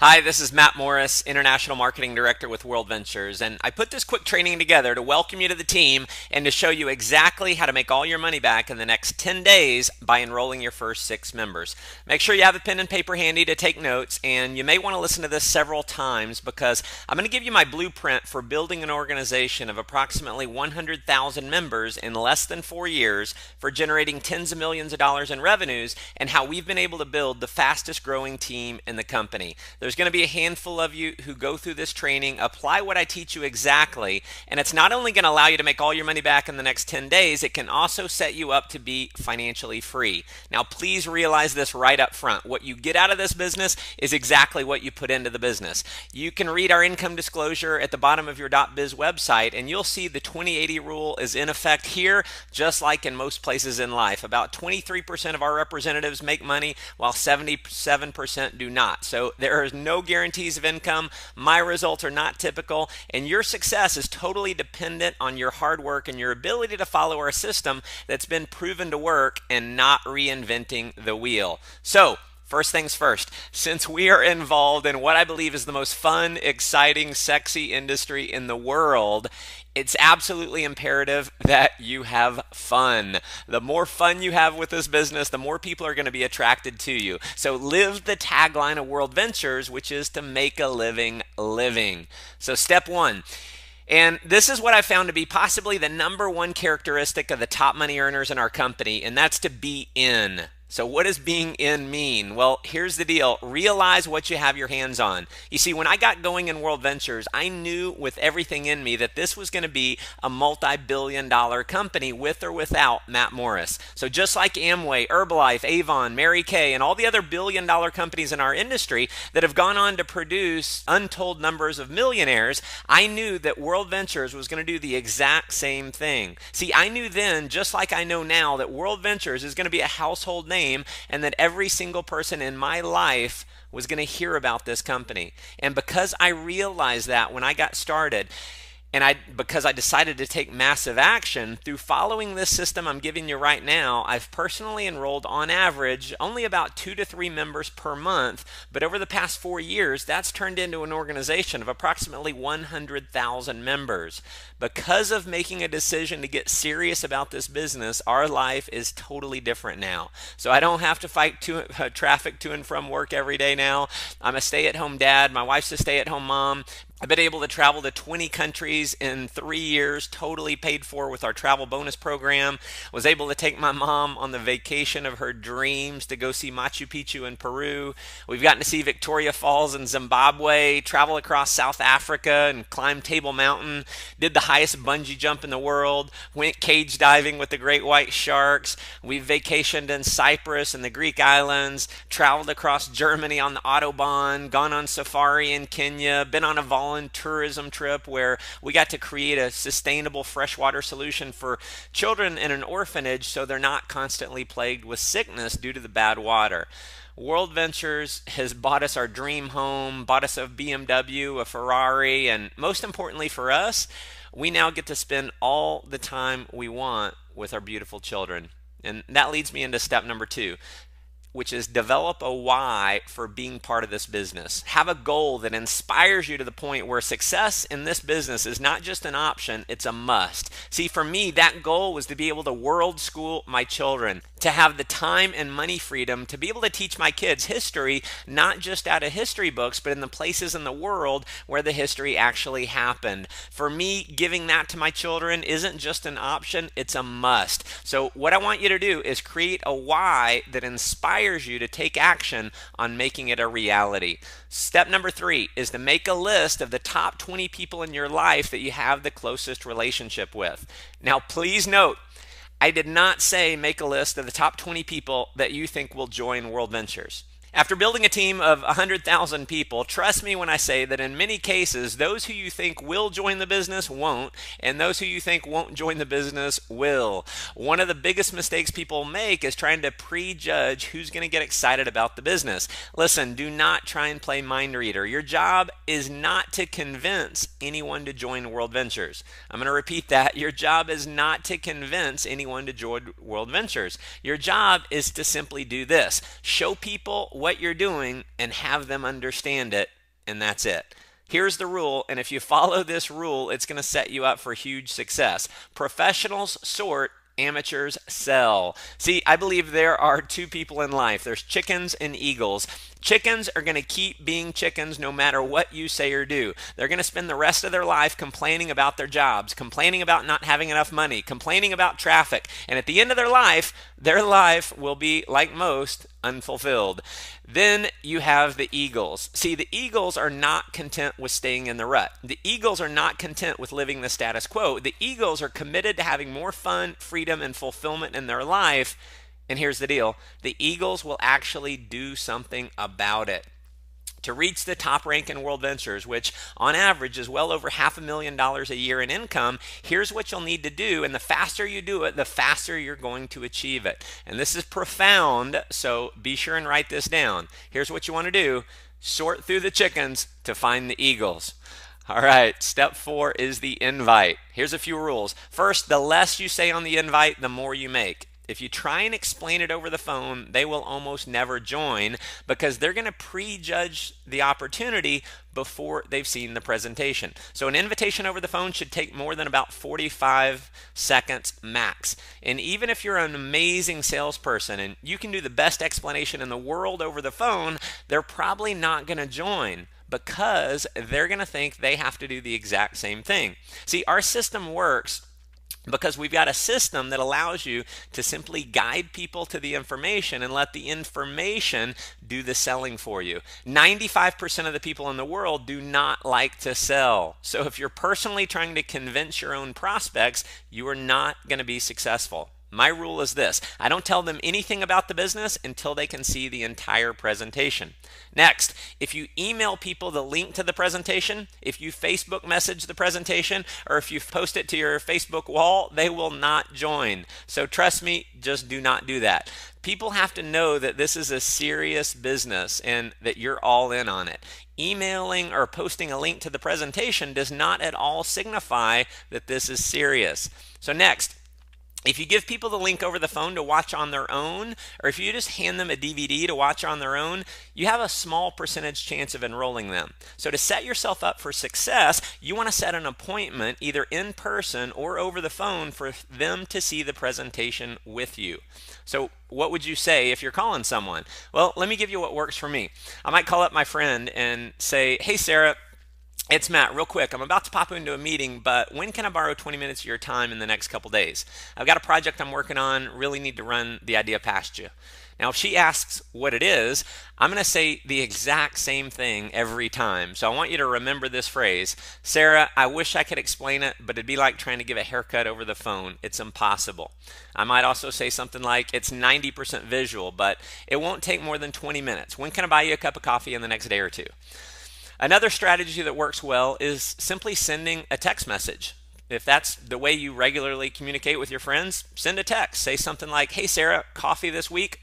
Hi, this is Matt Morris, International Marketing Director with WorldVentures, and I put this quick training together to welcome you to the team and to show you exactly how to make all your money back in the next 10 days by enrolling your first 6 members. Make sure you have a pen and paper handy to take notes, and you may want to listen to this several times because I'm going to give you my blueprint for building an organization of approximately 100,000 members in less than 4 years for generating tens of millions of dollars in revenues and how we've been able to build the fastest growing team in the company. There's going to be a handful of you who go through this training, apply what I teach you exactly, and it's not only going to allow you to make all your money back in the next 10 days, it can also set you up to be financially free. Now, please realize this right up front. What you get out of this business is exactly what you put into the business. You can read our income disclosure at the bottom of your .biz website, and you'll see the 20/80 rule is in effect here, just like in most places in life. About 23% of our representatives make money, while 77% do not. So there is no guarantees of income. My results are not typical, and your success is totally dependent on your hard work and your ability to follow our system that's been proven to work and not reinventing the wheel. So, first things first, since we are involved in what I believe is the most fun, exciting, sexy industry in the world, it's absolutely imperative that you have fun. The more fun you have with this business, the more people are going to be attracted to you. So live the tagline of WorldVentures, which is to make a living living. So step one. And this is what I found to be possibly the number one characteristic of the top money earners in our company, and that's to be in. So what does being in mean? Well, here's the deal. Realize what you have your hands on. You see, when I got going in WorldVentures, I knew with everything in me that this was going to be a multi-billion-dollar company with or without Matt Morris. So just like Amway, Herbalife, Avon, Mary Kay, and all the other billion-dollar companies in our industry that have gone on to produce untold numbers of millionaires, I knew that WorldVentures was going to do the exact same thing. See, I knew then, just like I know now, that WorldVentures is going to be a household name, and that every single person in my life was going to hear about this company. And because I realized that when I got started, and because I decided to take massive action through following this system I'm giving you right now, I've personally enrolled on average only about 2 to 3 members per month, but over the past 4 years, that's turned into an organization of approximately 100,000 members. Because of making a decision to get serious about this business, our life is totally different now. So I don't have to fight traffic to and from work every day now. I'm a stay-at-home dad. My wife's a stay-at-home mom. I've been able to travel to 20 countries in 3 years, totally paid for with our travel bonus program. Was able to take my mom on the vacation of her dreams to go see Machu Picchu in Peru. We've gotten to see Victoria Falls in Zimbabwe, travel across South Africa and climb Table Mountain, did the highest bungee jump in the world, went cage diving with the great white sharks. We've vacationed in Cyprus and the Greek islands, traveled across Germany on the Autobahn, gone on safari in Kenya, been on a tourism trip where we got to create a sustainable freshwater solution for children in an orphanage so they're not constantly plagued with sickness due to the bad water. WorldVentures has bought us our dream home, bought us a BMW, a Ferrari, and most importantly for us, we now get to spend all the time we want with our beautiful children. And that leads me into step number 2, which is develop a why for being part of this business. Have a goal that inspires you to the point where success in this business is not just an option, it's a must. See, for me, that goal was to be able to world school my children, to have the time and money freedom to be able to teach my kids history, not just out of history books, but in the places in the world where the history actually happened. For me, giving that to my children isn't just an option, it's a must. So what I want you to do is create a why that inspires you to take action on making it a reality. Step number 3 is to make a list of the top 20 people in your life that you have the closest relationship with. Now, please note, I did not say make a list of the top 20 people that you think will join WorldVentures. After building a team of 100,000 people, trust me when I say that in many cases, those who you think will join the business won't, and those who you think won't join the business will. One of the biggest mistakes people make is trying to prejudge who's going to get excited about the business. Listen, do not try and play mind reader. Your job is not to convince anyone to join WorldVentures. I'm going to repeat that. Your job is not to convince anyone to join WorldVentures. Your job is to simply do this. Show people what you're doing and have them understand it, and that's it. Here's the rule, and if you follow this rule, it's going to set you up for huge success. Professionals sort, amateurs sell. See, I believe there are two people in life. There's chickens and eagles. Chickens are going to keep being chickens no matter what you say or do. They're going to spend the rest of their life complaining about their jobs, complaining about not having enough money, complaining about traffic. And at the end of their life will be, like most, unfulfilled. Then you have the eagles. See, the eagles are not content with staying in the rut. The eagles are not content with living the status quo. The eagles are committed to having more fun, freedom, and fulfillment in their life. And here's the deal. The eagles will actually do something about it. To reach the top rank in WorldVentures, which on average is well over $500,000 a year in income, here's what you'll need to do. And the faster you do it, the faster you're going to achieve it. And this is profound, so be sure and write this down. Here's what you want to do. Sort through the chickens to find the eagles. All right, step 4 is the invite. Here's a few rules. First, the less you say on the invite, the more you make. If you try and explain it over the phone, they will almost never join because they're going to prejudge the opportunity before they've seen the presentation. So an invitation over the phone should take more than about 45 seconds max. And even if you're an amazing salesperson and you can do the best explanation in the world over the phone, they're probably not going to join because they're going to think they have to do the exact same thing. See, our system works because we've got a system that allows you to simply guide people to the information and let the information do the selling for you. 95% of the people in the world do not like to sell. So if you're personally trying to convince your own prospects, you are not going to be successful. My rule is this: I don't tell them anything about the business until they can see the entire presentation. Next, if you email people the link to the presentation, if you Facebook message the presentation, or if you post it to your Facebook wall, they will not join. So trust me, just do not do that. People have to know that this is a serious business and that you're all in on it. Emailing or posting a link to the presentation does not at all signify that this is serious. So next, if you give people the link over the phone to watch on their own, or if you just hand them a DVD to watch on their own, you have a small percentage chance of enrolling them. So to set yourself up for success, you want to set an appointment either in person or over the phone for them to see the presentation with you. So what would you say if you're calling someone? Well, let me give you what works for me. I might call up my friend and say, "Hey, Sarah, it's Matt. Real quick, I'm about to pop into a meeting, but when can I borrow 20 minutes of your time in the next couple days? I've got a project I'm working on, really need to run the idea past you." Now, if she asks what it is, I'm going to say the exact same thing every time. So I want you to remember this phrase: "Sarah, I wish I could explain it, but it'd be like trying to give a haircut over the phone. It's impossible." I might also say something like, "It's 90% visual, but it won't take more than 20 minutes. When can I buy you a cup of coffee in the next day or two?" Another strategy that works well is simply sending a text message. If that's the way you regularly communicate with your friends, send a text. Say something like, "Hey Sarah, coffee this week?" ?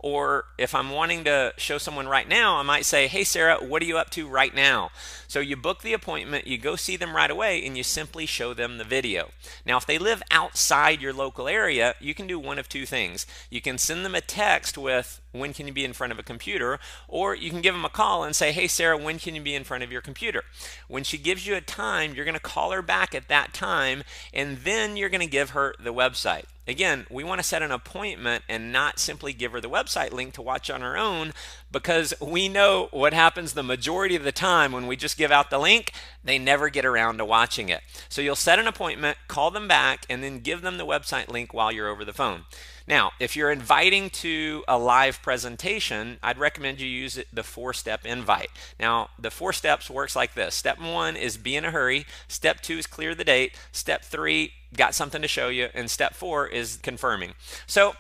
Or if I'm wanting to show someone right now, I might say, "Hey Sarah, what are you up to right now?" So you book the appointment, you go see them right away, and you simply show them the video. Now, if they live outside your local area, you can do one of two things. You can send them a text with, "When can you be in front of a computer?" Or you can give them a call and say, "Hey Sarah, when can you be in front of your computer?" When she gives you a time, you're going to call her back at that time, and then you're going to give her the website. Again, we want to set an appointment and not simply give her the website link to watch on her own, because we know what happens the majority of the time when we just give out the link. They never get around to watching it. So you'll set an appointment, call them back, and then give them the website link while you're over the phone. Now, if you're inviting to a live presentation, I'd recommend you use the 4-step invite. Now, the 4 steps works like this. Step 1 is be in a hurry. Step 2 is clear the date. Step 3, got something to show you. And step 4 is confirming. So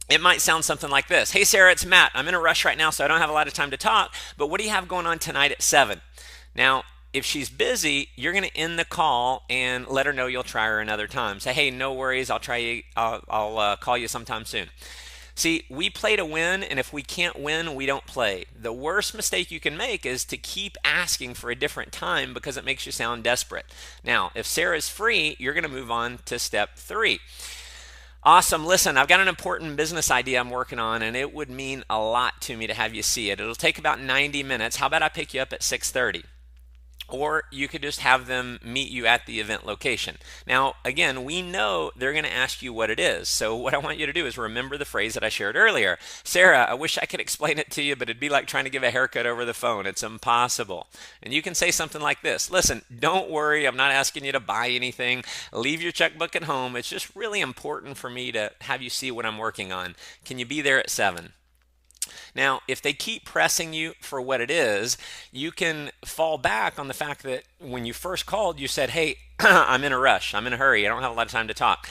it might sound something like this: "Hey Sarah, it's Matt. I'm in a rush right now, so I don't have a lot of time to talk, but what do you have going on tonight at 7? Now, if she's busy, you're going to end the call and let her know you'll try her another time. Say, "Hey, no worries. I'll try you. I'll call you sometime soon." See, we play to win, and if we can't win, we don't play. The worst mistake you can make is to keep asking for a different time because it makes you sound desperate. Now, if Sarah's free, you're going to move on to step 3. Awesome. Listen, I've got an important business idea I'm working on, and it would mean a lot to me to have you see it. It'll take about 90 minutes. How about I pick you up at 6:30? Or you could just have them meet you at the event location. Now, again, we know they're going to ask you what it is. So what I want you to do is remember the phrase that I shared earlier. Sarah, I wish I could explain it to you, but it'd be like trying to give a haircut over the phone. It's impossible. And you can say something like this. Listen, don't worry. I'm not asking you to buy anything. Leave your checkbook at home. It's just really important for me to have you see what I'm working on. Can you be there at 7? Now, if they keep pressing you for what it is, you can fall back on the fact that when you first called, you said, hey, I'm in a rush. I'm in a hurry. I don't have a lot of time to talk.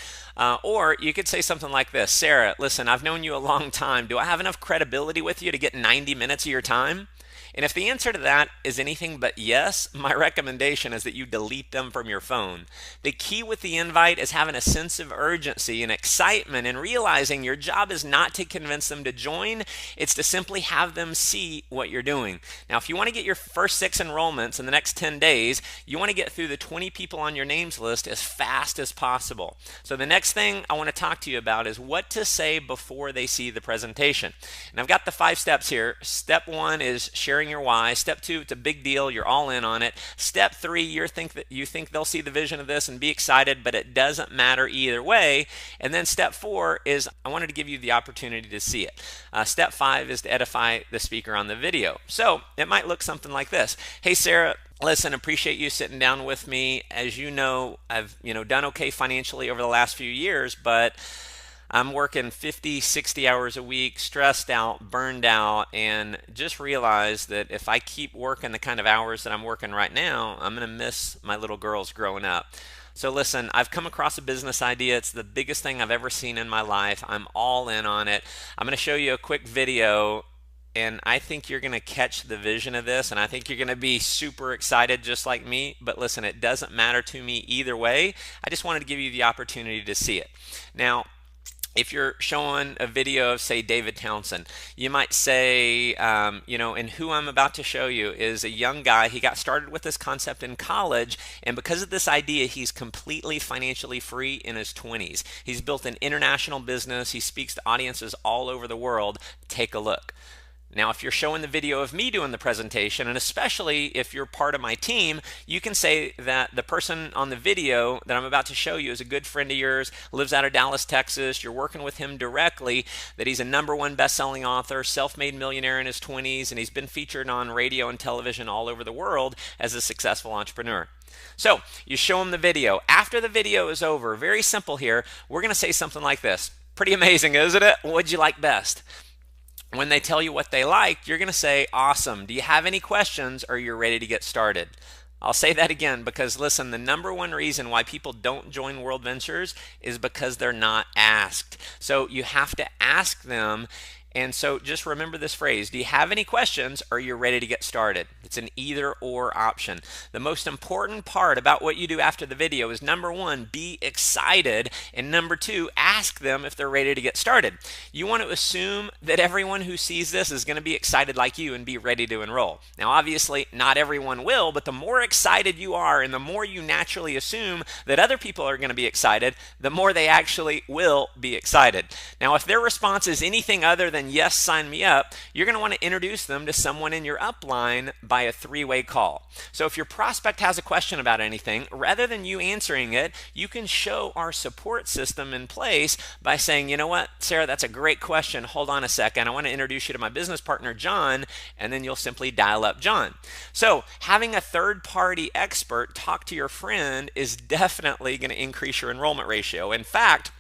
Or you could say something like this. Sarah, listen, I've known you a long time. Do I have enough credibility with you to get 90 minutes of your time? And if the answer to that is anything but yes, my recommendation is that you delete them from your phone. The key with the invite is having a sense of urgency and excitement and realizing your job is not to convince them to join, it's to simply have them see what you're doing. Now, if you want to get your first 6 enrollments in the next 10 days, you want to get through the 20 people on your names list as fast as possible. So the next thing I want to talk to you about is what to say before they see the presentation. And I've got the 5 steps here. Step 1 is sharing your why. Step 2, it's a big deal. You're all in on it. Step 3, you think they'll see the vision of this and be excited, but it doesn't matter either way. And then step 4 is I wanted to give you the opportunity to see it. Step 5 is to edify the speaker on the video. So it might look something like this. Hey, Sarah, listen, appreciate you sitting down with me. As you know, I've done okay financially over the last few years, but I'm working 50, 60 hours a week, stressed out, burned out, and just realized that if I keep working the kind of hours that I'm working right now, I'm going to miss my little girls growing up. So listen, I've come across a business idea. It's the biggest thing I've ever seen in my life. I'm all in on it. I'm going to show you a quick video, and I think you're going to catch the vision of this, and I think you're going to be super excited just like me. But listen, it doesn't matter to me either way. I just wanted to give you the opportunity to see it. Now, if you're showing a video of, say, David Townsend, you might say, and who I'm about to show you is a young guy. He got started with this concept in college, and because of this idea, he's completely financially free in his 20s. He's built an international business. He speaks to audiences all over the world. Take a look. Now, if you're showing the video of me doing the presentation, and especially if you're part of my team, you can say that the person on the video that I'm about to show you is a good friend of yours, lives out of Dallas, Texas. You're working with him directly, that he's a #1 best-selling author, self-made millionaire in his 20s, and he's been featured on radio and television all over the world as a successful entrepreneur. So you show him the video. After the video is over, very simple here, we're going to say something like this. Pretty amazing, isn't it? What'd you like best? When they tell you what they liked, you're going to say, awesome. Do you have any questions, or you're ready to get started? I'll say that again because, listen, the #1 reason why people don't join WorldVentures is because they're not asked. So you have to ask them. And so just remember this phrase. Do you have any questions, or you're ready to get started? It's an either or option. The most important part about what you do after the video is #1, be excited, and #2, ask them if they're ready to get started. You want to assume that everyone who sees this is going to be excited like you and be ready to enroll. Now, obviously, not everyone will, but the more excited you are and the more you naturally assume that other people are going to be excited, the more they actually will be excited. Now, if their response is anything other than yes, sign me up, you're going to want to introduce them to someone in your upline by a 3-way call. So if your prospect has a question about anything, rather than you answering it, you can show our support system in place by saying, you know what, Sarah, that's a great question. Hold on a second. I want to introduce you to my business partner, John, and then you'll simply dial up John. So having a third-party expert talk to your friend is definitely going to increase your enrollment ratio. In fact,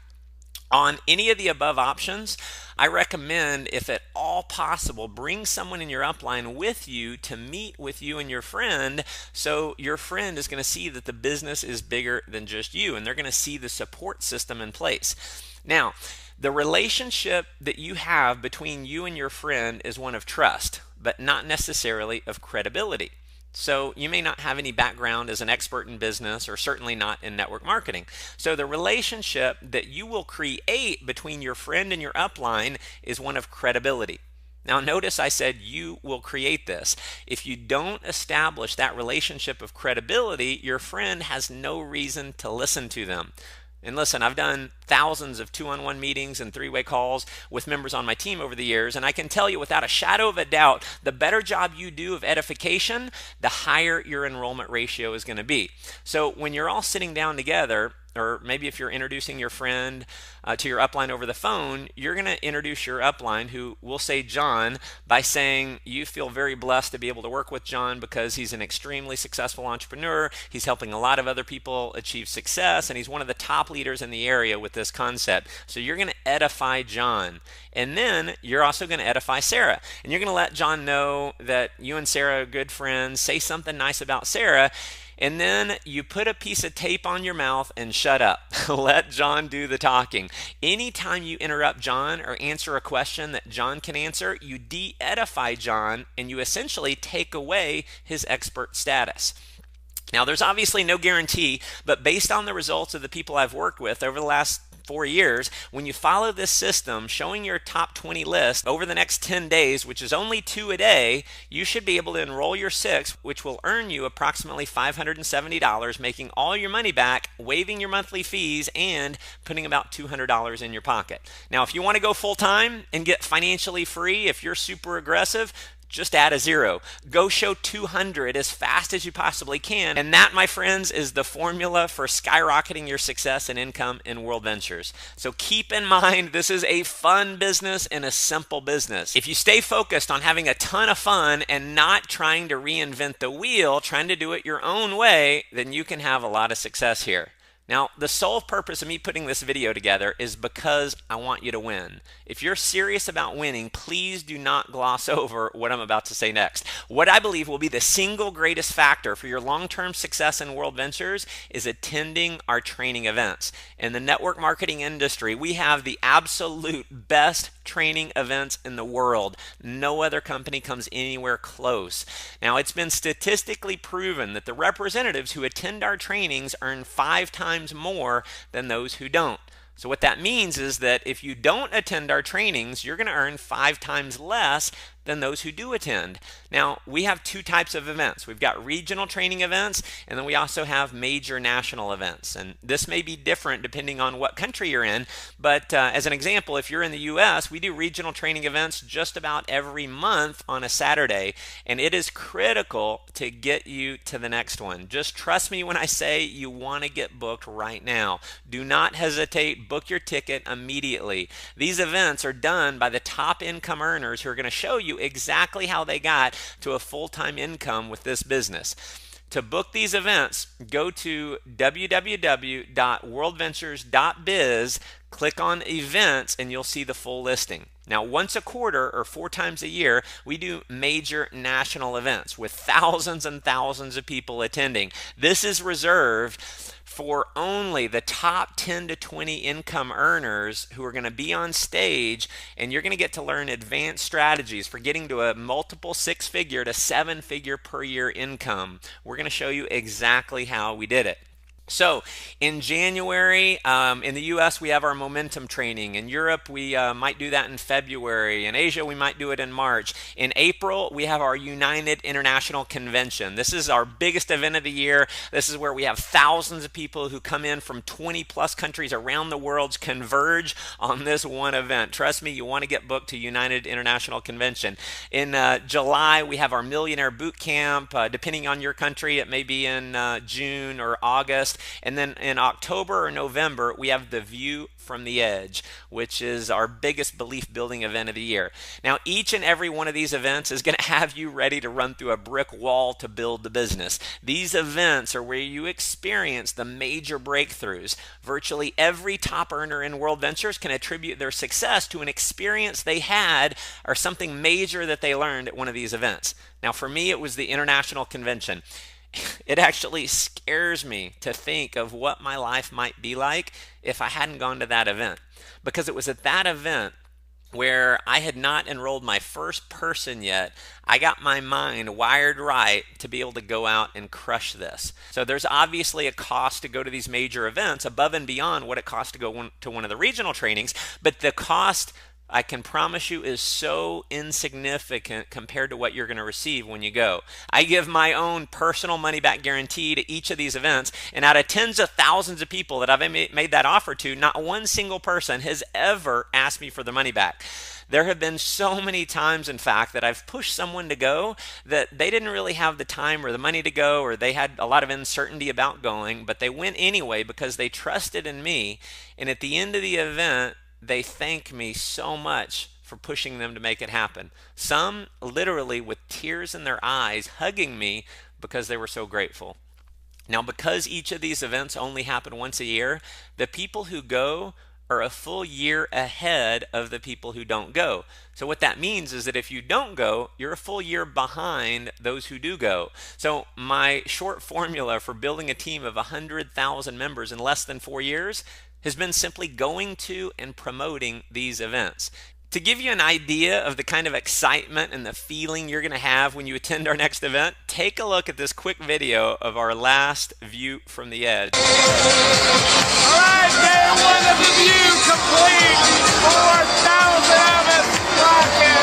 on any of the above options, I recommend, if at all possible, bring someone in your upline with you to meet with you and your friend, so your friend is going to see that the business is bigger than just you, and they're going to see the support system in place. Now, the relationship that you have between you and your friend is one of trust, but not necessarily of credibility. So you may not have any background as an expert in business, or certainly not in network marketing. So the relationship that you will create between your friend and your upline is one of credibility. Now notice I said you will create this. If you don't establish that relationship of credibility, your friend has no reason to listen to them. And listen, I've done thousands of two-on-one meetings and three-way calls with members on my team over the years, and I can tell you without a shadow of a doubt, the better job you do of edification, the higher your enrollment ratio is going to be. So when you're all sitting down together, or maybe if you're introducing your friend to your upline over the phone, you're going to introduce your upline, who will say John, by saying you feel very blessed to be able to work with John because he's an extremely successful entrepreneur. He's helping a lot of other people achieve success, and he's one of the top leaders in the area with this concept. So you're going to edify John. And then you're also going to edify Sarah. And you're going to let John know that you and Sarah are good friends. Say something nice about Sarah. And then you put a piece of tape on your mouth and shut up. Let John do the talking. Anytime you interrupt John or answer a question that John can answer, you de-edify John and you essentially take away his expert status. Now, there's obviously no guarantee, but based on the results of the people I've worked with over the last 4 years, when you follow this system, showing your top 20 list over the next 10 days, which is only 2 a day, you should be able to enroll your 6, which will earn you approximately $570, making all your money back, waiving your monthly fees, and putting about $200 in your pocket. Now, if you want to go full time and get financially free, if you're super aggressive, just add a 0. Go show 200 as fast as you possibly can. And that, my friends, is the formula for skyrocketing your success and income in WorldVentures. So keep in mind, this is a fun business and a simple business. If you stay focused on having a ton of fun and not trying to reinvent the wheel, trying to do it your own way, then you can have a lot of success here. Now, the sole purpose of me putting this video together is because I want you to win. If you're serious about winning, please do not gloss over what I'm about to say next. What I believe will be the single greatest factor for your long-term success in WorldVentures is attending our training events. In the network marketing industry, we have the absolute best training events in the world. No other company comes anywhere close. Now, it's been statistically proven that the representatives who attend our trainings earn 5 times more than those who don't. So what that means is that if you don't attend our trainings, you're going to earn 5 times less than those who do attend. Now, we have 2 types of events. We've got regional training events, and then we also have major national events. And this may be different depending on what country you're in, but as an example, if you're in the US, we do regional training events just about every month on a Saturday, and it is critical to get you to the next one. Just trust me when I say you want to get booked right now. Do not hesitate. Book your ticket immediately. These events are done by the top income earners who are going to show you exactly how they got to a full-time income with this business. To book these events, go to www.worldventures.biz, click on events, and you'll see the full listing. Now, once a quarter or 4 times a year, we do major national events with thousands and thousands of people attending. This is reserved for only the top 10 to 20 income earners who are going to be on stage, and you're going to get to learn advanced strategies for getting to a multiple 6-figure to 7-figure per year income. We're going to show you exactly how we did it. So in January, in the US, we have our momentum training. In Europe, we might do that in February. In Asia, we might do it in March. In April, we have our United International Convention. This is our biggest event of the year. This is where we have thousands of people who come in from 20 plus countries around the world converge on this one event. Trust me, you want to get booked to United International Convention. In July, we have our Millionaire Boot Camp. Depending on your country, it may be in June or August. And then in October or November, we have the View from the Edge, which is our biggest belief building event of the year. Now, each and every one of these events is going to have you ready to run through a brick wall to build the business. These events are where you experience the major breakthroughs. Virtually every top earner in WorldVentures can attribute their success to an experience they had or something major that they learned at one of these events. Now, for me, it was the International Convention. It actually scares me to think of what my life might be like if I hadn't gone to that event, because it was at that event where I had not enrolled my first person yet. I got my mind wired right to be able to go out and crush this. So there's obviously a cost to go to these major events above and beyond what it costs to go to one of the regional trainings, but the cost I can promise you is so insignificant compared to what you're going to receive when you go. I give my own personal money back guarantee to each of these events, and out of tens of thousands of people that I've made that offer to, not one single person has ever asked me for the money back. There have been so many times, in fact, that I've pushed someone to go that they didn't really have the time or the money to go, or they had a lot of uncertainty about going, but they went anyway because they trusted in me. And at the end of the event, they thank me so much for pushing them to make it happen. Some literally with tears in their eyes hugging me because they were so grateful. Now, because each of these events only happen once a year, the people who go are a full year ahead of the people who don't go. So what that means is that if you don't go, you're a full year behind those who do go. So my short formula for building a team of 100,000 members in less than 4 years has been simply going to and promoting these events. To give you an idea of the kind of excitement and the feeling you're going to have when you attend our next event, take a look at this quick video of our last View from the Edge. All right, day one of the View complete. 4,000 of us rocking.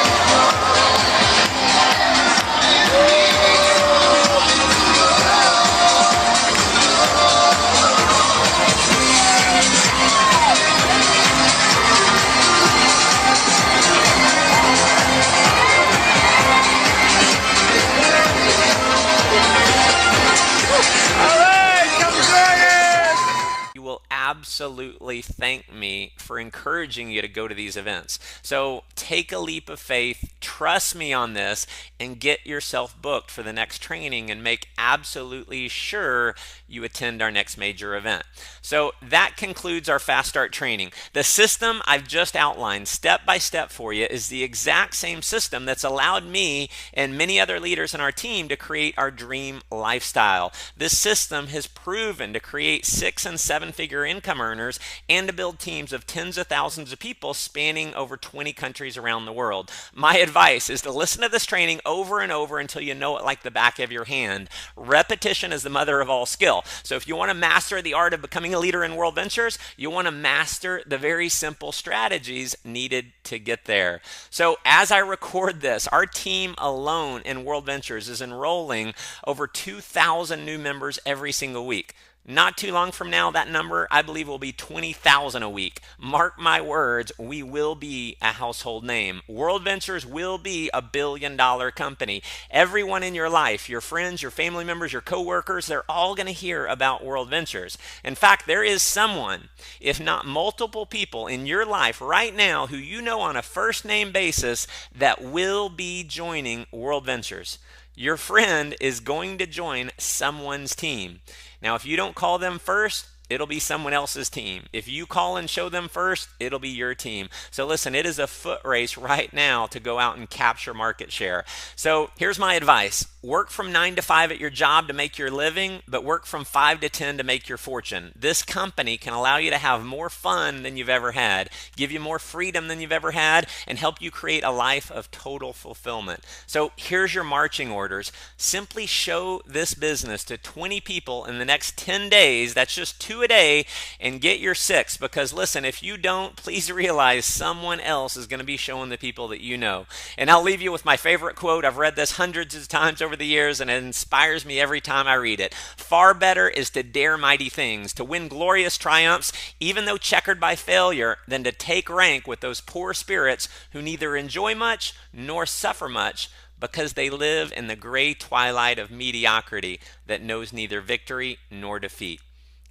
Absolutely thank me for encouraging you to go to these events. So take a leap of faith, trust me on this, and get yourself booked for the next training and make absolutely sure you attend our next major event. So that concludes our Fast Start training. The system I've just outlined step by step for you is the exact same system that's allowed me and many other leaders in our team to create our dream lifestyle. This system has proven to create 6- and 7-figure income earners and to build teams of tens of thousands of people spanning over 20 countries around the world. My advice is to listen to this training over and over until you know it like the back of your hand. Repetition is the mother of all skill. So if you want to master the art of becoming a leader in WorldVentures, you want to master the very simple strategies needed to get there. So as I record this, our team alone in WorldVentures is enrolling over 2,000 new members every single week. Not too long from now, that number, I believe, will be 20,000 a week. Mark my words, we will be a household name. WorldVentures will be a billion-dollar company. Everyone in your life, your friends, your family members, your coworkers, they're all going to hear about WorldVentures. In fact, there is someone, if not multiple people in your life right now who you know on a first-name basis that will be joining WorldVentures. Your friend is going to join someone's team. Now, if you don't call them first, it'll be someone else's team. If you call and show them first, it'll be your team. So listen, it is a foot race right now to go out and capture market share. So here's my advice. Work from 9 to 5 at your job to make your living, but work from 5 to 10 to make your fortune. This company can allow you to have more fun than you've ever had, give you more freedom than you've ever had, and help you create a life of total fulfillment. So here's your marching orders. Simply show this business to 20 people in the next 10 days. That's just 2 a day, and get your 6. Because listen, if you don't, please realize someone else is going to be showing the people that you know. And I'll leave you with my favorite quote. I've read this hundreds of times over the years, and it inspires me every time I read it. Far better is to dare mighty things, to win glorious triumphs, even though checkered by failure, than to take rank with those poor spirits who neither enjoy much nor suffer much, because they live in the gray twilight of mediocrity that knows neither victory nor defeat.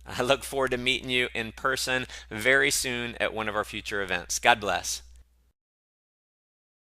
I look forward to meeting you in person very soon at one of our future events. God bless.